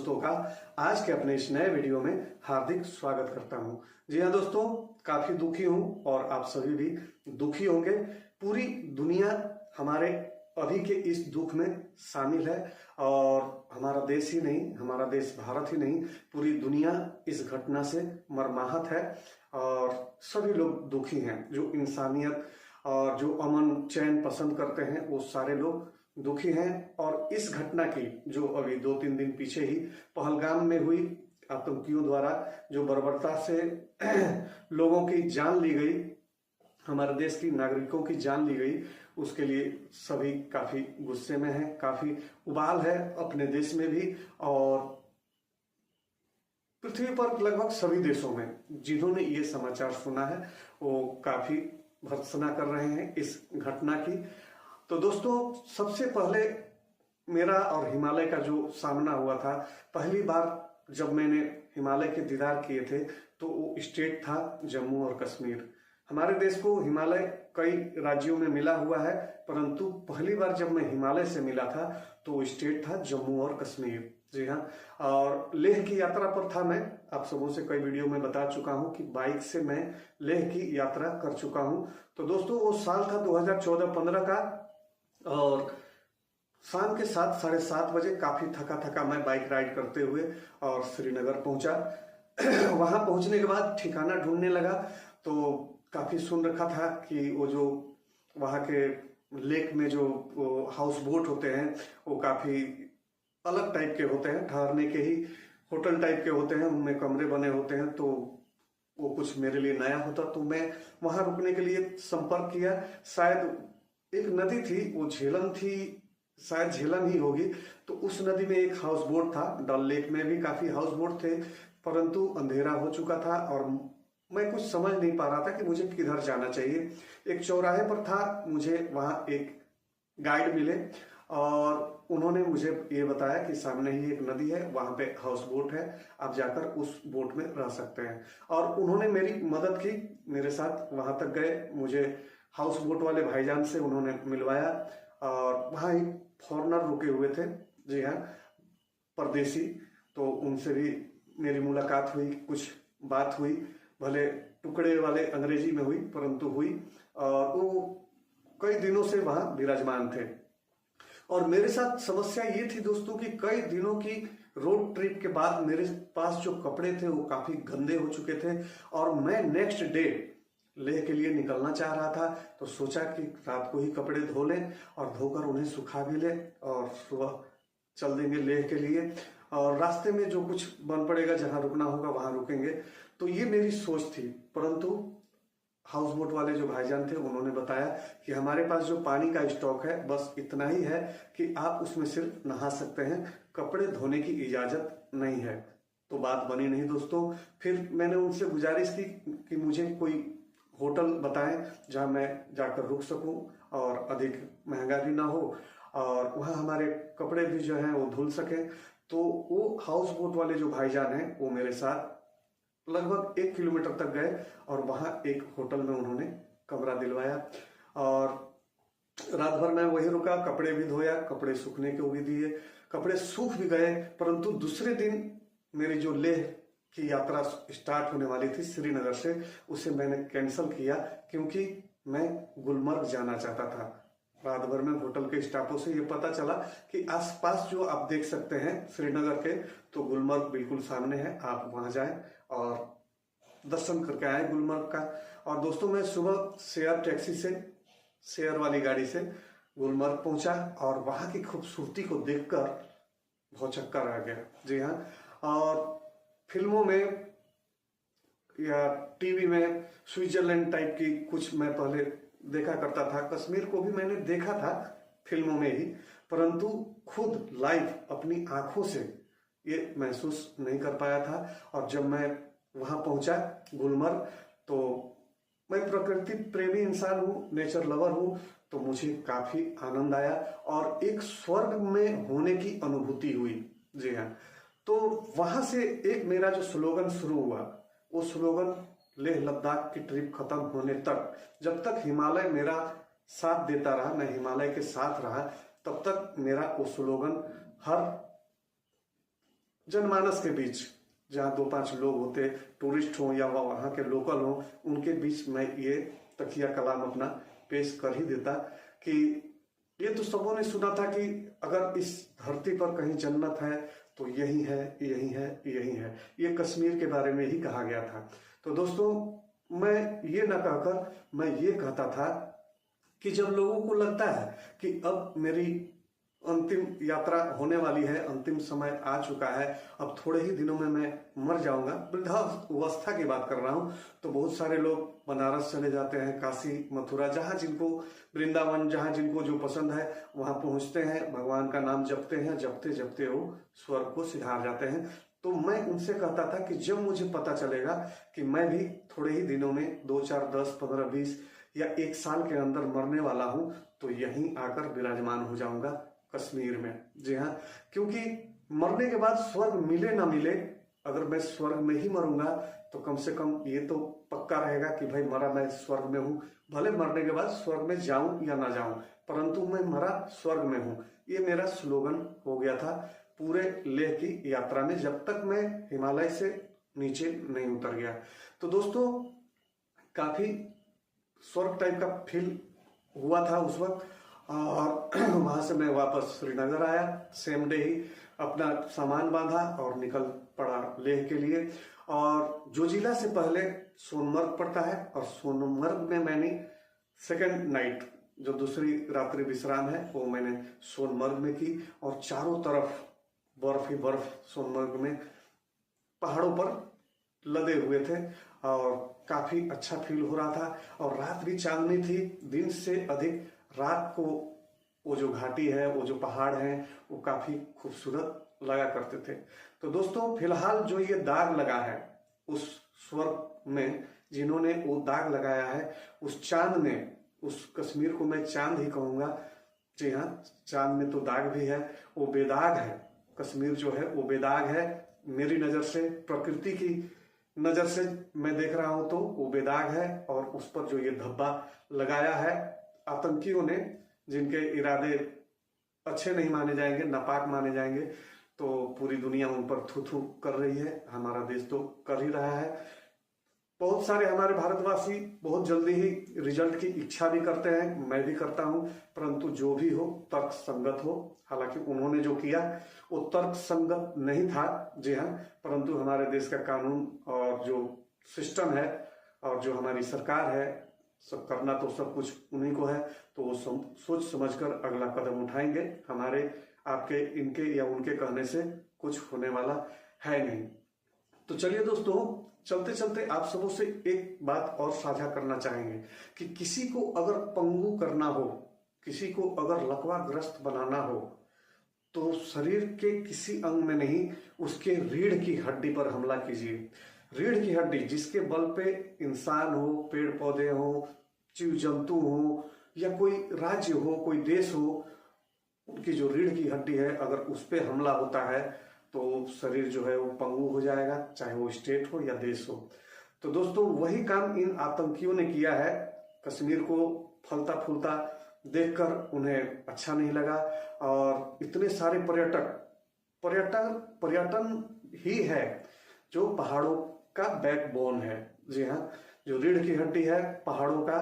दोस्तों का आज के अपने इस नए वीडियो में हार्दिक स्वागत करता हूं। जी हाँ दोस्तों, काफी दुखी हूं और आप सभी भी दुखी होंगे। पूरी दुनिया हमारे अभी के इस दुख में शामिल है और हमारा देश ही नहीं, हमारा देश भारत ही नहीं, पूरी दुनिया इस घटना से मर्माहत है और सभी लोग दुखी हैं। जो इंसानियत और जो अमन चैन पसंद करते हैं वो सारे लोग दुखी हैं। और इस घटना की जो अभी 2-3 दिन पीछे ही पहलगाम में हुई, आतंकियों द्वारा जो बर्बरता से लोगों की जान ली गई, हमारे देश की नागरिकों की जान ली गई, उसके लिए सभी काफी गुस्से में हैं, काफी उबाल है अपने देश में भी और पृथ्वी पर लगभग सभी देशों में। जिन्होंने ये समाचार सुना है वो काफी भर्त्सना कर रहे हैं इस घटना की। तो दोस्तों, सबसे पहले मेरा और हिमालय का जो सामना हुआ था, पहली बार जब मैंने हिमालय के दीदार किए थे तो वो स्टेट था जम्मू और कश्मीर। हमारे देश को हिमालय कई राज्यों में मिला हुआ है, परंतु पहली बार जब मैं हिमालय से मिला था तो वो स्टेट था जम्मू और कश्मीर। जी हाँ, और लेह की यात्रा पर था मैं। आप सबों से कई वीडियो में बता चुका हूं कि बाइक से मैं लेह की यात्रा कर चुका हूं। तो दोस्तों, वो साल था 2014-15 का और शाम के 7-7:30 बजे काफी थका थका मैं बाइक राइड करते हुए और श्रीनगर पहुंचा। वहां पहुंचने के बाद ठिकाना ढूंढने लगा तो काफी सुन रखा था कि वो जो वहां के लेक में जो हाउस बोट होते हैं वो काफी अलग टाइप के होते हैं, ठहरने के ही होटल टाइप के होते हैं, उनमें कमरे बने होते हैं। तो वो कुछ मेरे लिए नया होता तो मैं वहां रुकने के लिए संपर्क किया। शायद एक नदी थी, वो झेलम थी, शायद झेलम ही होगी। तो उस नदी में एक हाउस बोट था। डल लेक में भी काफी हाउस बोट थे, परंतु अंधेरा हो चुका था और मैं कुछ समझ नहीं पा रहा था कि मुझे किधर जाना चाहिए। एक चौराहे पर था, मुझे वहां एक गाइड मिले और उन्होंने मुझे ये बताया कि सामने ही एक नदी है, वहां पे हाउस बोट है, आप जाकर उस बोट में रह सकते हैं। और उन्होंने मेरी मदद की, मेरे साथ वहां तक गए, मुझे हाउस बोट वाले भाईजान से उन्होंने मिलवाया और वहां एक फॉरेनर रुके हुए थे, जी हाँ, परदेसी। तो उनसे भी मेरी मुलाकात हुई, कुछ बात हुई, भले टुकड़े वाले अंग्रेजी में हुई परंतु हुई। और वो कई दिनों से वहां विराजमान थे। और मेरे साथ समस्या ये थी दोस्तों कि कई दिनों की रोड ट्रिप के बाद मेरे पास जो कपड़े थे वो काफी गंदे हो चुके थे और मैं नेक्स्ट डे लेह के लिए निकलना चाह रहा था। तो सोचा कि रात को ही कपड़े धो लें और धोकर उन्हें सुखा भी लें और सुबह चल देंगे लेह के लिए। और रास्ते में जो कुछ बन पड़ेगा, जहां रुकना होगा वहां रुकेंगे। तो ये मेरी सोच थी, परंतु हाउस बोट वाले जो भाईजान थे उन्होंने बताया कि हमारे पास जो पानी का स्टॉक है बस इतना ही है कि आप उसमें सिर्फ नहा सकते हैं, कपड़े धोने की इजाजत नहीं है। तो बात बनी नहीं दोस्तों। फिर मैंने उनसे गुजारिश की कि मुझे कोई होटल बताएं जहां मैं जाकर रुक सकूं और अधिक महंगा भी ना हो और वहां हमारे कपड़े भी जो हैं वो धुल सके। तो वो हाउस बोट वाले जो भाईजान हैं वो मेरे साथ लगभग 1 किलोमीटर तक गए और वहां एक होटल में उन्होंने कमरा दिलवाया और रात भर मैं वही रुका, कपड़े भी धोया, कपड़े सूखने को भी दिए, कपड़े सूख भी गए। परंतु दूसरे दिन मेरी जो लेह की यात्रा स्टार्ट होने वाली थी श्रीनगर से, उसे मैंने कैंसिल किया क्योंकि मैं गुलमर्ग जाना चाहता था। रात भर में होटल के स्टाफों से ये पता चला कि आसपास जो आप देख सकते हैं श्रीनगर के, तो गुलमर्ग बिल्कुल सामने है, आप वहां जाएं और दर्शन करके आए गुलमर्ग का। और दोस्तों, मैं सुबह शेयर टैक्सी से, शेयर वाली गाड़ी से गुलमर्ग पहुंचा और वहां की खूबसूरती को देखकर भौचक्का रह गया। जी हाँ, और फिल्मों में या टीवी में स्विट्जरलैंड टाइप की कुछ मैं पहले देखा करता था। कश्मीर को भी मैंने देखा था फिल्मों में ही, परंतु खुद लाइव अपनी आंखों से ये महसूस नहीं कर पाया था। और जब मैं वहां पहुंचा गुलमर्ग, तो मैं प्रकृति प्रेमी इंसान हूँ, नेचर लवर हूँ, तो मुझे काफी आनंद आया और एक स्वर्ग में होने की अनुभूति हुई। जी हाँ, तो वहां से एक मेरा जो स्लोगन शुरू हुआ, वो स्लोगन लेह लद्दाख की ट्रिप खत्म होने तक, जब तक हिमालय मेरा साथ देता रहा, मैं हिमालय के साथ रहा, तब तक मेरा वो स्लोगन हर जनमानस के बीच, जहाँ 2-5 लोग होते, टूरिस्ट हो या वहाँ के लोकल हो, उनके बीच मैं ये तकिया कलाम अपना पेश कर ही देता कि ये तो सबों ने सुना था कि अगर इस धरती पर कहीं जन्नत है तो यही है, यही है, यही है। ये कश्मीर के बारे में ही कहा गया था। तो दोस्तों, मैं ये ना कहकर मैं ये कहता था कि जब लोगों को लगता है कि अब मेरी अंतिम यात्रा होने वाली है, अंतिम समय आ चुका है, अब थोड़े ही दिनों में मैं मर जाऊंगा, वृद्धावस्था की बात कर रहा हूं, तो बहुत सारे लोग बनारस चले जाते हैं, काशी, मथुरा, जहां जिनको, वृंदावन, जहां जिनको जो पसंद है वहां पहुंचते हैं, भगवान का नाम जपते हैं, जपते जपते वो स्वर्ग को सिधार जाते हैं। तो मैं उनसे कहता था कि जब मुझे पता चलेगा कि मैं भी थोड़े ही दिनों में 2, 4, 10, 15, 20 या 1 साल के अंदर मरने वाला हूं, तो यहीं आकर विराजमान हो जाऊंगा कश्मीर में। जी हाँ, क्योंकि मरने के बाद स्वर्ग मिले ना मिले, अगर मैं स्वर्ग में ही मरूंगा तो कम से कम ये तो पक्का रहेगा कि भाई मरा मैं स्वर्ग में हूं। भले मरने के बाद स्वर्ग में जाऊं या ना जाऊं, परंतु मैं मरा स्वर्ग में हूं। ये मेरा स्लोगन हो गया था पूरे लेह की यात्रा में, जब तक मैं हिमालय से नीचे नहीं उतर गया। तो दोस्तों, काफी स्वर्ग टाइप का फील हुआ था उस वक्त। और वहां से मैं वापस श्रीनगर आया, सेम डे ही अपना सामान बांधा और निकल पड़ा लेह के लिए। और जोजिला से पहले सोनमर्ग पड़ता है, और सोनमर्ग में मैंने सेकंड नाइट, जो दूसरी रात्रि विश्राम है, वो मैंने सोनमर्ग में की। और चारों तरफ बर्फ ही बर्फ, सोनमर्ग में पहाड़ों पर लदे हुए थे और काफी अच्छा फील हो रहा था। और रात भी चांदनी थी, दिन से अधिक रात को वो जो घाटी है, वो जो पहाड़ हैं, वो काफी खूबसूरत लगा करते थे। तो दोस्तों, फिलहाल जो ये दाग लगा है उस स्वर्ग में, जिन्होंने वो दाग लगाया है, उस चांद ने, उस कश्मीर को मैं चांद ही कहूंगा। जी हाँ, चांद में तो दाग भी है, वो बेदाग है। कश्मीर जो है वो बेदाग है। मेरी नजर से, प्रकृति की नजर से मैं देख रहा हूं तो वो बेदाग है। और उस पर जो ये धब्बा लगाया है आतंकियों ने, जिनके इरादे अच्छे नहीं माने जाएंगे, नापाक माने जाएंगे, तो पूरी दुनिया उन पर थू थू कर रही है। हमारा देश तो कर ही रहा है। बहुत सारे हमारे भारतवासी बहुत जल्दी ही रिजल्ट की इच्छा भी करते हैं, मैं भी करता हूं, परंतु जो भी हो तर्क संगत हो। हालांकि उन्होंने जो किया वो तर्क संगत नहीं था, जी हाँ, परंतु हमारे देश का कानून और जो सिस्टम है और जो हमारी सरकार है, सब करना तो सब कुछ उन्हीं को है। तो वो सोच समझकर अगला कदम उठाएंगे। हमारे, आपके, इनके या उनके कहने से कुछ होने वाला है नहीं। तो चलिए दोस्तों, चलते चलते आप सबों से एक बात और साझा करना चाहेंगे कि किसी को अगर पंगु करना हो, किसी को अगर लकवाग्रस्त बनाना हो, तो शरीर के किसी अंग में नहीं, उसके रीढ़ की हड्डी पर हमला कीजिए। रीढ़ की हड्डी, जिसके बल पे इंसान हो, पेड़ पौधे हो, जीव जंतु हो, या कोई राज्य हो, कोई देश हो, उनकी जो रीढ़ की हड्डी है, अगर उस पर हमला होता है तो शरीर जो है वो पंगु हो जाएगा, चाहे वो स्टेट हो या देश हो। तो दोस्तों, वही काम इन आतंकियों ने किया है। कश्मीर को फलता फूलता देखकर उन्हें अच्छा नहीं लगा, और इतने सारे पर्यटन ही है जो पहाड़ों का बैकबोन है। जी हाँ, जो रीढ़ की हड्डी है, पहाड़ों का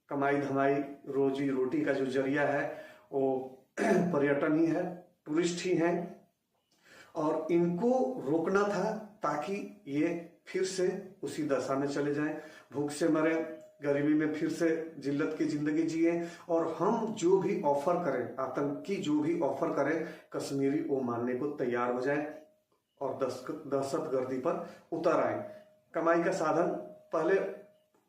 कमाई धमाई, रोजी रोटी का जो जरिया है, वो पर्यटन ही है, टूरिस्ट ही हैं। और इनको रोकना था ताकि ये फिर से उसी दशा में चले जाएं, भूख से मरे, गरीबी में फिर से जिल्लत की जिंदगी जिए। और हम जो भी ऑफर करें, आतंकी जो भी ऑफर करें, कश्मीरी वो मानने को तैयार हो जाए और दहशतगर्दी पर उतर आए। कमाई का साधन, पहले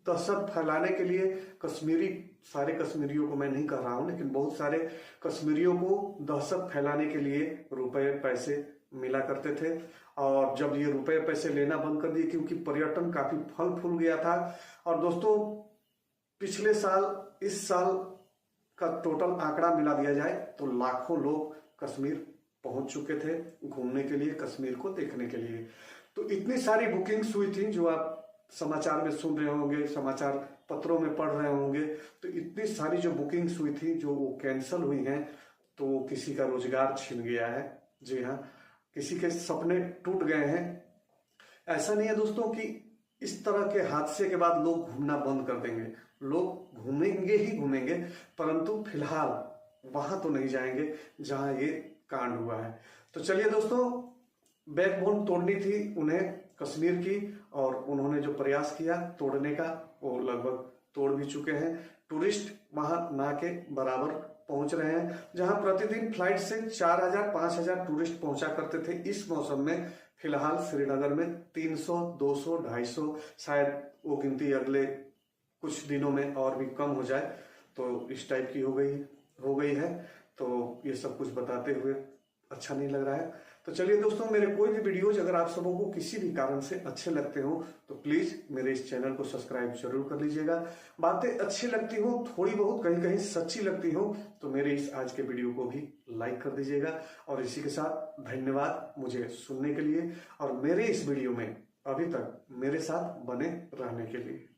दहशत फैलाने के लिए कश्मीरी, सारे कश्मीरियों को मैं नहीं कह रहा हूं, लेकिन बहुत सारे कश्मीरियों को दहशत फैलाने के लिए रुपए पैसे मिला करते थे। और जब ये रुपए पैसे लेना बंद कर दिए, क्योंकि पर्यटन काफी फल फूल गया था। और दोस्तों, पिछले साल, इस साल का टोटल आंकड़ा मिला दिया जाए तो लाखों लोग कश्मीर पहुंच चुके थे घूमने के लिए, कश्मीर को देखने के लिए। तो इतनी सारी बुकिंग्स हुई थी, जो आप समाचार में सुन रहे होंगे, समाचार पत्रों में पढ़ रहे होंगे। तो इतनी सारी जो बुकिंग्स हुई थी, जो वो कैंसिल हुई हैं, तो किसी का रोजगार छिन गया है। जी हाँ, किसी के सपने टूट गए हैं। ऐसा नहीं है दोस्तों कि इस तरह के हादसे के बाद लोग घूमना बंद कर देंगे। लोग घूमेंगे ही घूमेंगे, परंतु फिलहाल वहां तो नहीं जाएंगे जहां ये कांड हुआ है। तो चलिए दोस्तों, बैकबोन तोड़नी थी उन्हें कश्मीर की, और उन्होंने जो प्रयास किया तोड़ने का वो लगभग तोड़ भी चुके हैं। टूरिस्ट वहां ना के बराबर पहुंच रहे हैं। जहां प्रतिदिन फ्लाइट से 4000 5000 टूरिस्ट पहुंचा करते थे, इस मौसम में फिलहाल श्रीनगर में 300 200 250, शायद वो गिनती अगले कुछ दिनों में और भी कम हो जाए। तो इस टाइप की हो गई है। तो ये सब कुछ बताते हुए अच्छा नहीं लग रहा है। तो चलिए दोस्तों, मेरे कोई भी वीडियोज अगर आप सबों को किसी भी कारण से अच्छे लगते हो तो प्लीज मेरे इस चैनल को सब्सक्राइब जरूर कर लीजिएगा। बातें अच्छी लगती हो, थोड़ी बहुत कहीं कहीं सच्ची लगती हो, तो मेरे इस आज के वीडियो को भी लाइक कर दीजिएगा। और इसी के साथ धन्यवाद मुझे सुनने के लिए और मेरे इस वीडियो में अभी तक मेरे साथ बने रहने के लिए।